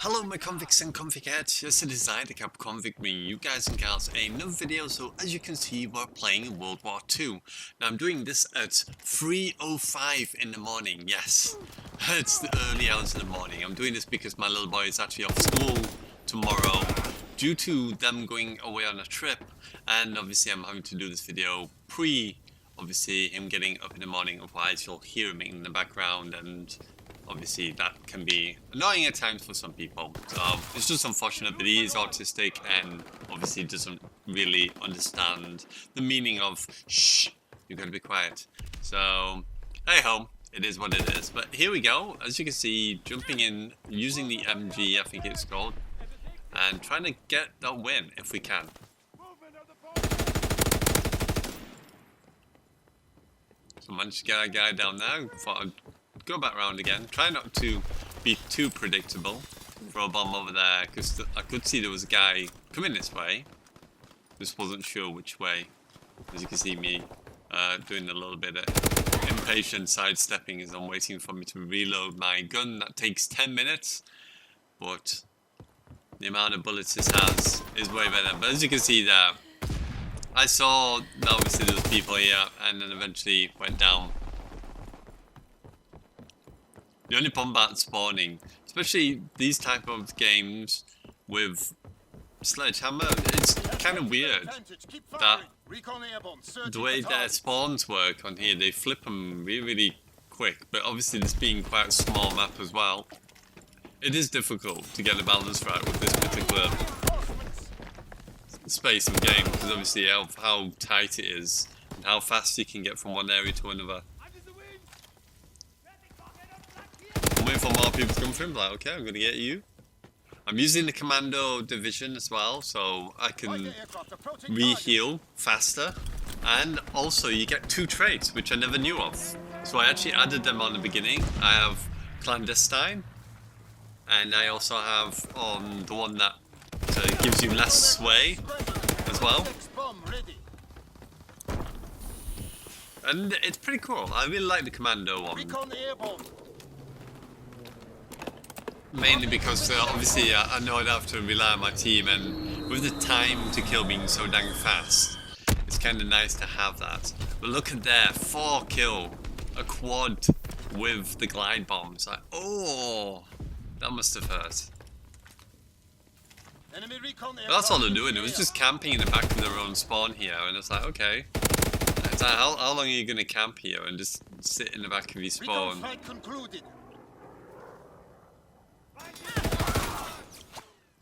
Hello my convicts and convicettes, yes it is I, the Kappa convict, bringing you guys and gals another video. So as you can see, we're playing in World War II. Now I'm doing this at 3:05 in the morning, yes. It's the early hours of the morning. I'm doing this because my little boy is actually off school tomorrow due to them going away on a trip. And obviously I'm having to do this video obviously him getting up in the morning, otherwise you'll hear him in the background, and obviously that can be annoying at times for some people. So it's just unfortunate that he is autistic and obviously doesn't really understand the meaning of shh, you gotta be quiet. So hey ho, it is what it is. But here we go, as you can see, jumping in using the MG, I think it's called, and trying to get that win if we can. So managed to get a guy down there. Thought I'd go back round again. Try not to be too predictable. Throw a bomb over there, because I could see there was a guy coming this way. Just wasn't sure which way. As you can see me doing a little bit of impatient sidestepping as I'm waiting for me to reload my gun. That takes 10 minutes. But the amount of bullets this has is way better. But as you can see there, I saw that obviously there was people here and then eventually went down. The only problem about spawning, especially these type of games with sledgehammer, it's kind of weird that the way their spawns work on here, they flip them really, really quick. But obviously this being quite a small map as well, it is difficult to get the balance right with this particular space of game, because obviously how tight it is and how fast you can get from one area to another. I'm waiting for more people to come through. Like, okay, I'm gonna get you. I'm using the commando division as well, so I can re-heal faster, and also you get 2 traits which I never knew of. So I actually added them on the beginning. I have clandestine, and I also have the one that gives you less sway as well. And it's pretty cool. I really like the commando one. Mainly because obviously I know I'd have to rely on my team, and with the time to kill being so dang fast, it's kind of nice to have that. But look at there, 4 kill, a quad with the glide bombs. Like, oh, that must have hurt. But that's all they're doing. It was just camping in the back of their own spawn here, and it's like, okay, it's like, how long are you going to camp here and just sit in the back of your spawn?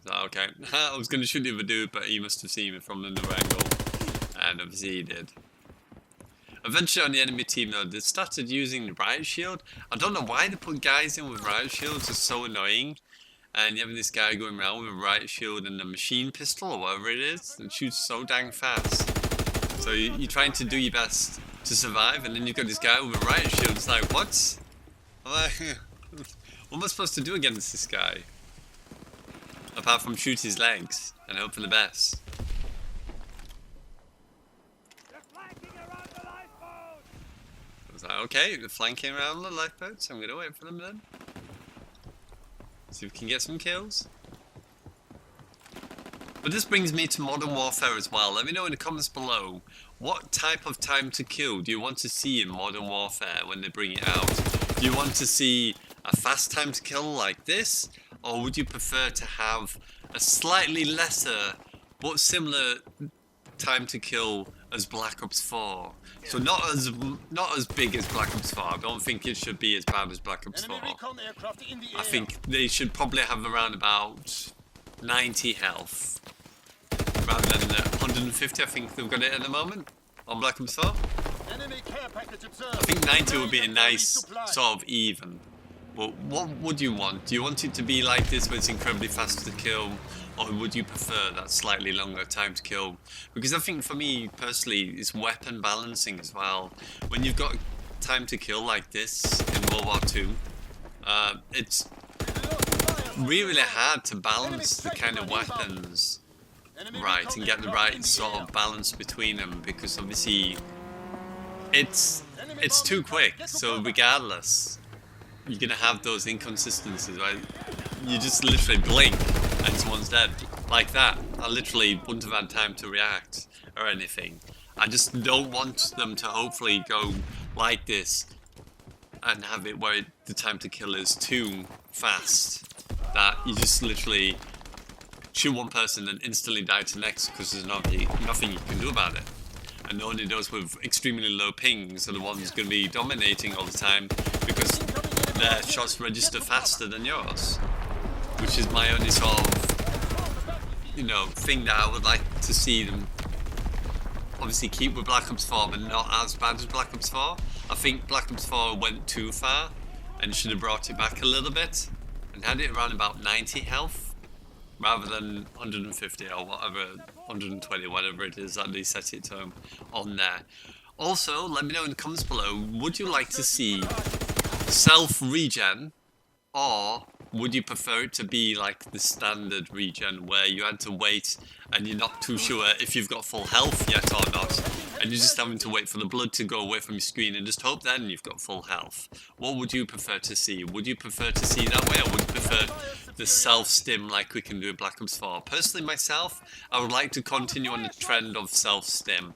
So, okay, I was going to shoot the other dude, but he must have seen me from another angle, and obviously he did. Eventually on the enemy team though, they started using the riot shield. I don't know why they put guys in with riot shields, it's so annoying. And you have this guy going around with a riot shield and a machine pistol or whatever it is, and shoots so dang fast. So you're trying to do your best to survive, and then you've got this guy with a riot shield. It's like, what? I'm like, what am I supposed to do against this guy? Apart from shoot his legs and hope for the best. I was like, okay, they're flanking around the lifeboats. I'm gonna wait for them then. See if we can get some kills. But this brings me to Modern Warfare as well. Let me know in the comments below, what type of time to kill do you want to see in Modern Warfare when they bring it out? Do you want to see a fast time to kill like this? Or would you prefer to have a slightly lesser but similar time to kill as Black Ops 4? So not as big as Black Ops 4. I don't think it should be as bad as Black Ops 4. I think they should probably have around about 90 health rather than 150. I think they've got it at the moment on Black Ops 4. I think 90 would be a nice sort of even. But what would you want? Do you want it to be like this where it's incredibly fast to kill? Or would you prefer that slightly longer time to kill? Because I think for me personally, it's weapon balancing as well. When you've got time to kill like this in World War II, it's really hard to balance the kind of weapons right and get the right sort of balance between them, because obviously it's too quick. So regardless, you're gonna have those inconsistencies, right? you just literally blink and someone's dead. Like that. I literally wouldn't have had time to react or anything. I just don't want them to hopefully go like this and have it where the time to kill is too fast. That you just literally shoot one person and instantly die to the next because there's nothing you can do about it. And only those with extremely low pings are the ones going to be dominating all the time because their shots register faster than yours. Which is my only sort of, you know, thing that I would like to see them obviously keep with Black Ops 4, but not as bad as Black Ops 4. I think Black Ops 4 went too far and should have brought it back a little bit and had it around about 90 health rather than 150 or whatever, 120, whatever it is that they set it to on there. Also, let me know in the comments below, would you like to see self-regen, or would you prefer it to be like the standard regen where you had to wait and you're not too sure if you've got full health yet or not, and you're just having to wait for the blood to go away from your screen and just hope then you've got full health? What would you prefer to see? Would you prefer to see that way, or would you prefer the self-stim like we can do in Black Ops 4? Personally myself, I would like to continue on the trend of self-stim,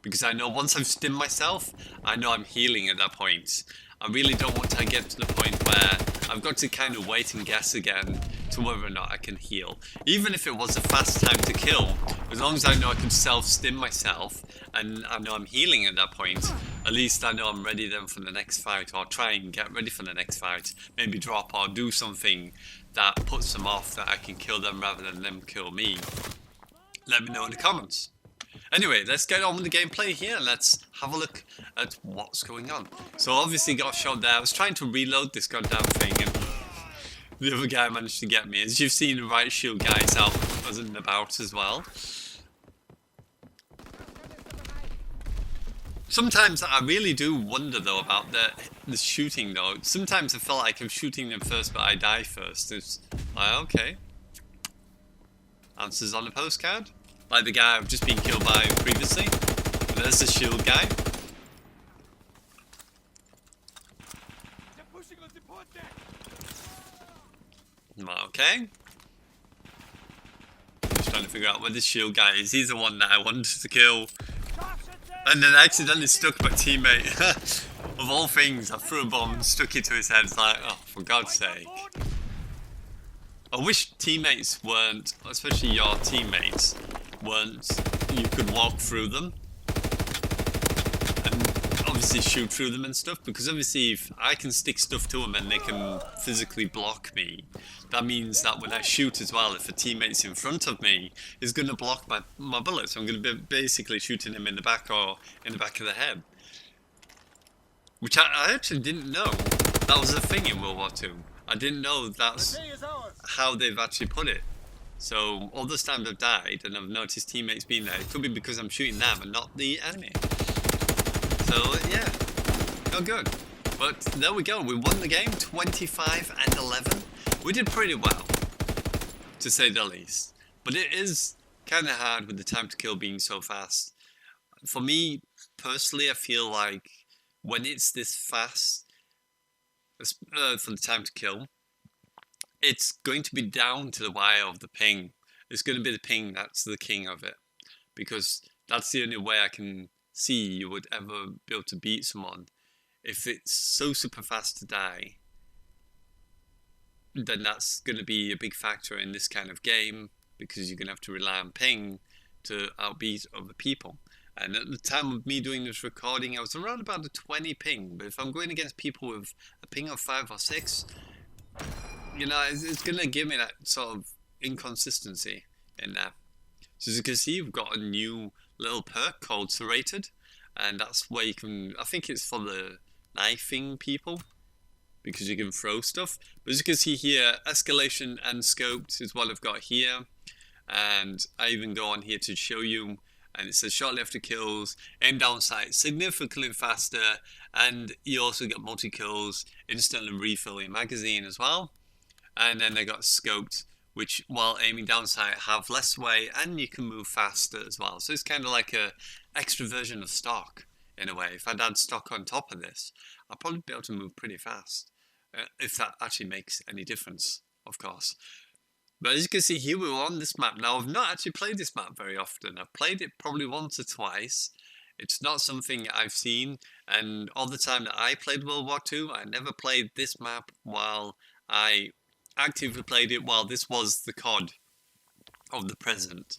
because I know once I've stimmed myself, I know I'm healing at that point. I really don't want to get to the point where I've got to kind of wait and guess again to whether or not I can heal. Even if it was a fast time to kill, as long as I know I can self-stim myself and I know I'm healing at that point, at least I know I'm ready then for the next fight, or try and get ready for the next fight. Maybe drop or do something that puts them off, that I can kill them rather than them kill me. Let me know in the comments. Anyway, let's get on with the gameplay here. Let's have a look at what's going on. So obviously got shot there. I was trying to reload this goddamn thing and the other guy managed to get me. As you've seen, the right shield guy's out and about as well. Sometimes I really do wonder though about the shooting though. Sometimes I feel like I'm shooting them first but I die first. It's like, okay. Answers on the postcard. Like the guy I've just been killed by previously. There's the shield guy. Okay. I'm just trying to figure out where this shield guy is. He's the one that I wanted to kill. And then I accidentally stuck my teammate. Of all things, I threw a bomb, stuck it to his head. It's like, oh, for God's sake. I wish teammates weren't, especially your teammates, weren't, you could walk through them and obviously shoot through them and stuff, because obviously if I can stick stuff to them and they can physically block me, that means that when I shoot as well, if a teammate's in front of me, is going to block my bullets. I'm going to be basically shooting him in the back or in the back of the head. Which I actually didn't know that was a thing in World War II. I didn't know that's how they've actually put it. So all this time I've died and I've noticed teammates being there. It could be because I'm shooting them and not the enemy. So yeah, no good. But there we go. We won the game 25-11. We did pretty well, to say the least. But it is kind of hard with the time to kill being so fast. For me personally, I feel like when it's this fast for the time to kill, it's going to be down to the wire of the ping. It's going to be the ping that's the king of it, because that's the only way I can see you would ever be able to beat someone. If it's so super fast to die, then that's going to be a big factor in this kind of game, because you're going to have to rely on ping to outbeat other people. And at the time of me doing this recording, I was around about a 20 ping, but if I'm going against people with a ping of 5 or 6, you know, it's going to give me that sort of inconsistency in there. So as you can see, we've got a new little perk called Serrated, and that's where you can, I think it's for the knifing people, because you can throw stuff. But as you can see here, escalation and scoped is what I've got here, and I even go on here to show you, and it says shortly after kills, aim down sight significantly faster, and you also get multi-kills, instantly refill your magazine as well. And then they got scoped, which while aiming down sight have less sway and you can move faster as well. So it's kind of like a extra version of stock in a way. If I'd add stock on top of this, I'd probably be able to move pretty fast, if that actually makes any difference. of course. But as you can see here, we're on this map. Now, I've not actually played this map very often. I've played it probably once or twice. It's not something I've seen, and all the time that I played World War II, I never played this map while I actively played it while this was the COD of the present.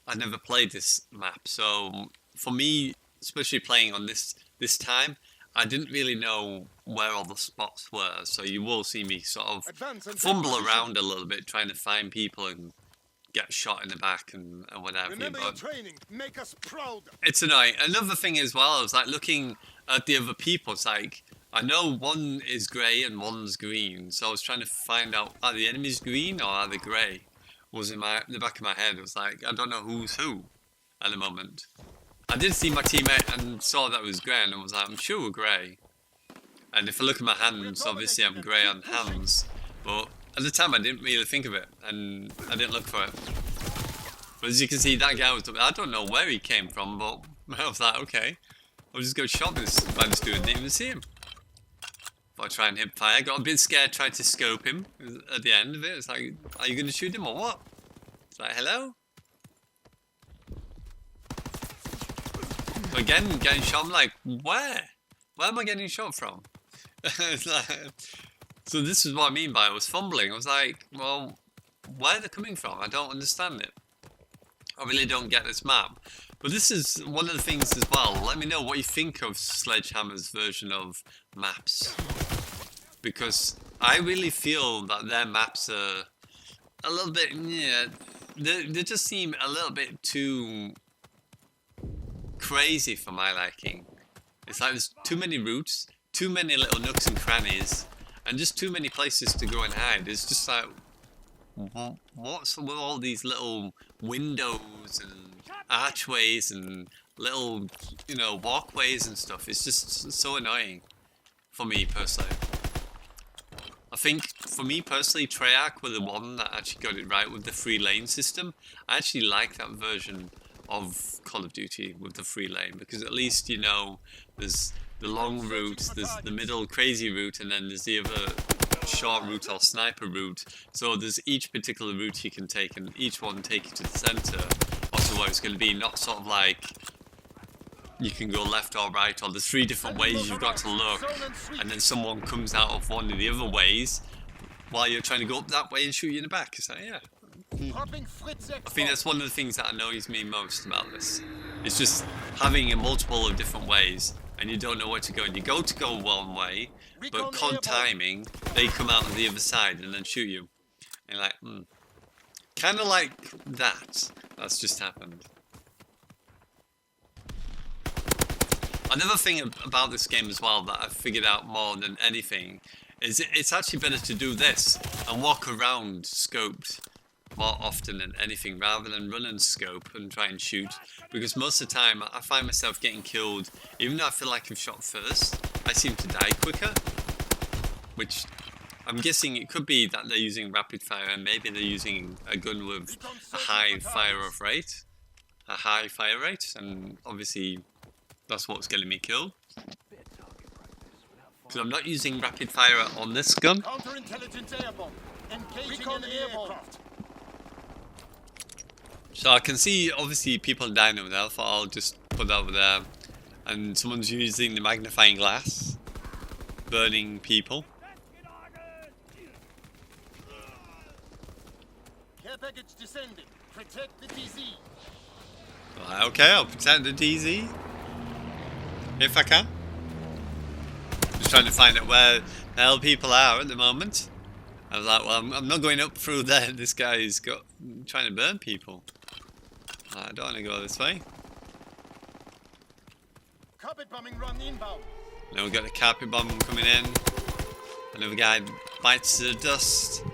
I never played this map, so for me, especially playing on this time, I didn't really know where all the spots were, so you will see me sort of fumble around a little bit trying to find people and get shot in the back and whatever. But make us proud. it's annoying. Another thing as well, I was like looking at the other people, it's like, I know one is grey and one's green, so I was trying to find out, are the enemies green or are they grey? Was in the back of my head. It was like, I don't know who's who at the moment. I did see my teammate and saw that it was grey, and I was like, I'm sure we're grey. And if I look at my hands, obviously I'm grey on hands, but at the time I didn't really think of it, and I didn't look for it. But as you can see, that guy was, I don't know where he came from, but I was like, okay, I'll just go shot this by this dude, didn't even see him. If I try and hip fire, got a bit scared, tried to scope him at the end of it. It's like, are you going to shoot him or what? It's like, hello? Again, getting shot, I'm like, where? Where am I getting shot from? It's like, so this is what I mean by I was fumbling. I was like, well, where are they coming from? I don't understand it. I really don't get this map. But this is one of the things as well. Let me know what you think of Sledgehammer's version of maps. Because I really feel that their maps are a little bit, yeah, they just seem a little bit too crazy for my liking. It's like there's too many routes, too many little nooks and crannies, and just too many places to go and hide. It's just like, what's with all these little windows and archways and little, you know, walkways and stuff? It's just so annoying for me personally. I think for me personally, Treyarch were the one that actually got it right with the free lane system. I actually like that version of Call of Duty with the free lane, because at least, you know, there's the long route, there's the middle crazy route, and then there's the other short route or sniper route. So there's each particular route you can take, and each one take you to the center, or to where it's going to be, not sort of like you can go left or right, or there's 3 different ways you've got to look, and then someone comes out of one of the other ways while you're trying to go up that way and shoot you in the back. It's like, yeah. I think that's one of the things that annoys me most about this. It's just having a multiple of different ways, and you don't know where to go. And you go one way, but COD timing, they come out on the other side and then shoot you. And you're like, kind of like that. That's just happened. Another thing about this game as well that I've figured out more than anything is it's actually better to do this and walk around scoped more often than anything, rather than run and scope and try and shoot, because most of the time I find myself getting killed even though I feel like I've shot first. I seem to die quicker, which I'm guessing it could be that they're using rapid fire, and maybe they're using a gun with a high fire rate, and obviously that's what's getting me killed. Because I'm not using rapid fire on this gun. So I can see obviously people dying over there. I thought I'll just put that over there. And someone's using the magnifying glass, burning people. Care package descending. Protect the DZ. Right, okay, I'll protect the DZ if I can. Just trying to find out where the hell people are at the moment. I was like, well, I'm not going up through there. This guy's trying to burn people. I don't want to go this way. Carpet bombing run inbound. Now we've got a carpet bomb coming in. Another guy bites the dust.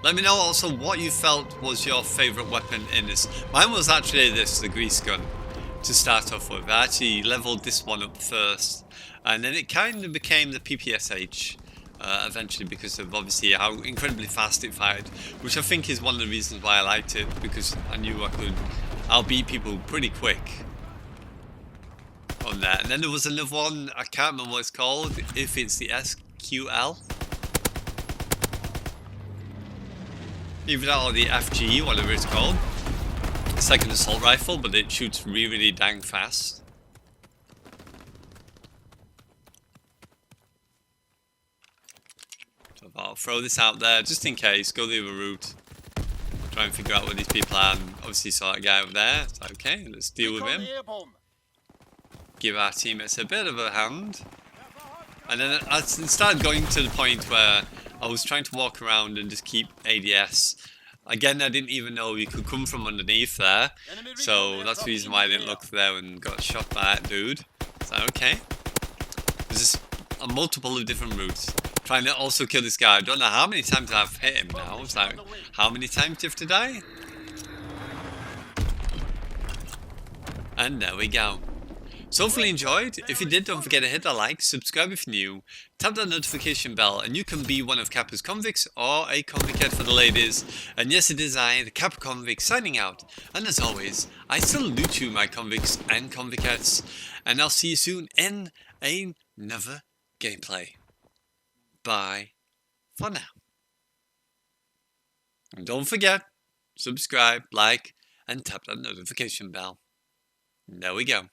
Let me know also what you felt was your favourite weapon in this. Mine was actually this, the grease gun, to start off with. I actually leveled this one up first, and then it kind of became the PPSH eventually, because of obviously how incredibly fast it fired, which I think is one of the reasons why I liked it, because I knew I'll beat people pretty quick on that. And then there was another one, I can't remember what it's called, if it's the SQL. Either that or the FG, whatever it's called. It's like an assault rifle, but it shoots really, really dang fast. So I'll throw this out there just in case. Go the other route. Try and figure out where these people are. And obviously saw that guy over there. It's like, okay, let's deal with him. Give our teammates a bit of a hand. And then I started going to the point where I was trying to walk around and just keep ADS. Again, I didn't even know you could come from underneath there. So that's the reason why I didn't look there and got shot by that dude. So, okay. There's just a multiple of different routes. Trying to also kill this guy. I don't know how many times I've hit him now. It's like, how many times do you have to die? And there we go. So hopefully you enjoyed. If you did, don't forget to hit that like, subscribe if new, tap that notification bell, and you can be one of Kappa's convicts or a convict for the ladies. And yes, it is I, the Kappa convict, signing out. And as always, I salute you, my convicts and convicts. And I'll see you soon in another gameplay. Bye for now. And don't forget, subscribe, like, and tap that notification bell. There we go.